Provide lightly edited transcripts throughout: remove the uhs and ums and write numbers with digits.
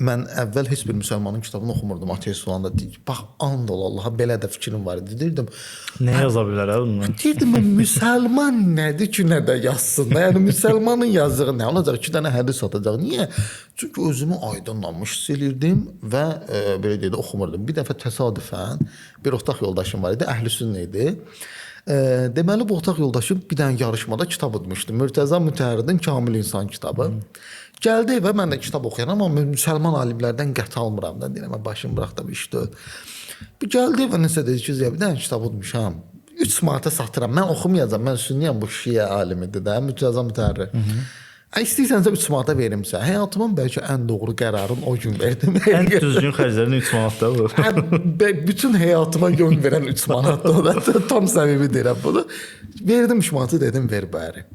mən əvvəl heç bir müsəlmanın kitabını oxumurdum ateist olanda. Bax, and ol Allaha, belə də fikrim var idi. Deyirdim, Nə yaza bilər hə bunlar? deyirdim, müsəlman nədir ki, nə də yazsın? Yəni müsəlmanın yazdığı nə olacaq? 2 dənə hədis atacaq. Niyə? Çünki özümü aydınlanmış hiss elirdim və belə deyək də oxumurdum. Bir dəfə təsadüfən bir ortaq yoldaşım var idi, əhlüsünnə idi. Deməli bu ortaq yoldaşım bir dənə yarışmada kitab oxumuşdu. Mürtəza Mütəhhəridin Kamil İnsan kitabı. Gəldi və mən də kitab oxuyaram, amma müsəlman alimlərdən qəti almıram da. Deyirəm, başım bıraq da bir işdir. Bir gəldi və nəsə dedi ki, bir dənə kitab oxumuşam. 3 manata satıram. Mən oxumayacağam. Mən sünniyəm, bu şiə alimidir də, Mürtəza Mütəhhərir. İstəyirsənsə 3 manata verimsə, həyatımın bəlkə ən doğru qərarını o gün verdim. Ən düzgün xərclərin 3 manatda bu. Bütün həyatıma yön verən 3 manatdır o da. Tam səmimi deyirəm bunu. Verdim 3 manatı, dedim ver bəri.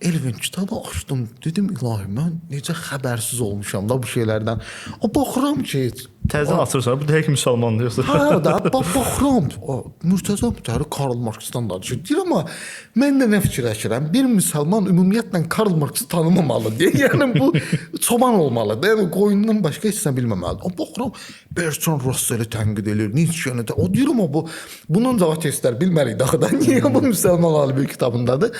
Elvin kitabı açdım, dedim ilahi mən necə xəbərsiz olmuşam da bu şeylərdən. O baxıram ki, Təzədən açırsan, bu dəqiq müsəlman deyirsən. hə da baxıram. Mürtəza Mütəhhir Karl Marksdan danışır. Deyir amma mən də nə fikirləşirəm? Bir müsəlman ümumiyyətlə Karl Marksı tanımamalıdır. Yəni bu çoban olmalıdır. Yəni qoyundan başqa heç nə bilməməlidir. O baxıram Bertrand Russelli tənqid edir. Nietzsche-ni də. O deyirəm o bunun cavab testlər bilmərik daha da. Niyə bu müsəlman alimi kitabındadır?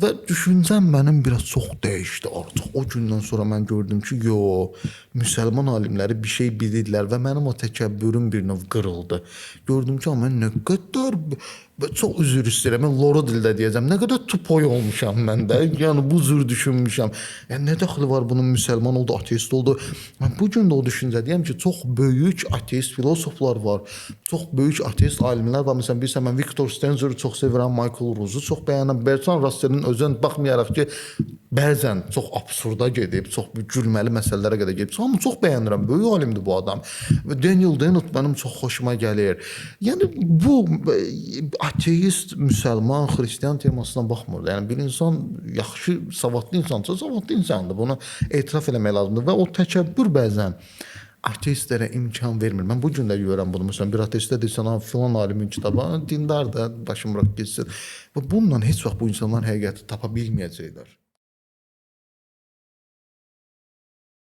Və düşüncəm mənim biraz çox dəyişdi artıq. O gündən sonra mən gördüm ki, müsəlman alimləri bir şey bilirlər və mənim o təkəbbürüm bir növ qırıldı. Gördüm ki, mən nə qədər çox üzr istəyirəm. Mən loro dildə deyəcəm. Nə qədər tupoy olmuşam mən də. Yəni bu cür düşünmüşəm. Yəni nə dəxli var bunun müsəlman oldu, ateist oldu. Mən bu gün də o düşüncədəyəm ki, çox böyük ateist filosoflar var. Çox böyük ateist alimlər var. Məsələn, bilirsən mən Viktor Stenzer'i çox sevirəm, Michael Rose'u çox bəyənirəm. Bertrand Russellin özünə baxmayaraq ki, bəzən çox absurda gedib, çox gülməli məsələlərə qədər gedib. Amma çox bəyənirəm. Böyük alimdir bu adam. Və Daniel Dennett mənim çox xoşuma gəlir. Yəni bu ateist, müsəlman, xristian temasına baxmır. Yəni bir insan yaxşı, savadlı insansa, savadlı insandır. Bunu etiraf eləmək lazımdır və o təkəbbür bəzən ateistlərə imkan vermir. Mən bu gün də görürəm bunu. Məsələn, bir ateistə desən, filan alimin kitabı, dindar da başım bıraq getsin. Və bununla heç vaxt bu insanlar həqiqəti tapa bilməyəcəklər.